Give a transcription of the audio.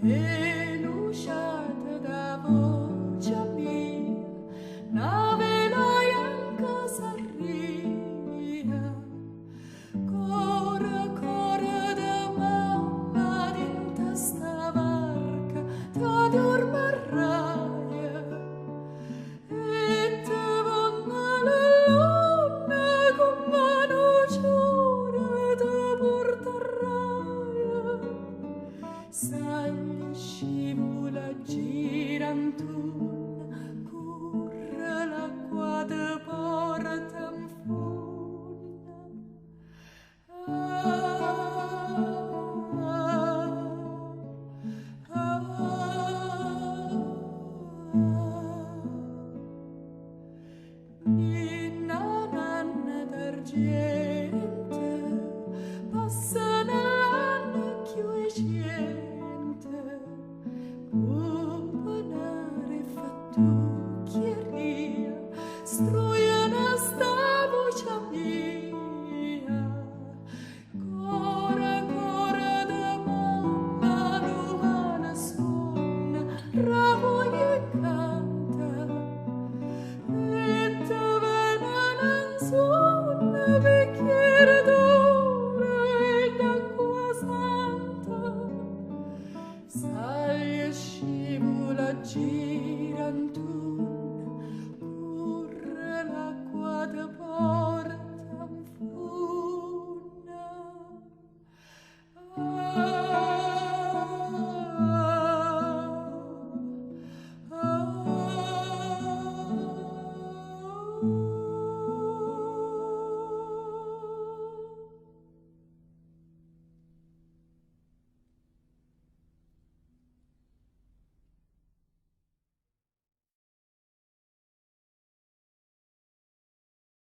e l'usciata da voce mia, nave la ianca s'arria, cora da mamma dinta sta barca, da dormarraia, e te vonna la luna con mano giura da portarraia. Sagli scivola girantun, curre l'acqua de porta in funda. Ninna nanna d'argente passa nell'anno chiuecente, companare fattucchieria, struiana sta voce mia, cora da mamma l'umana suona, ravoia e canta, e te venen suona bicchiere d'oro e d'acqua santa. Saglia scivola girantun,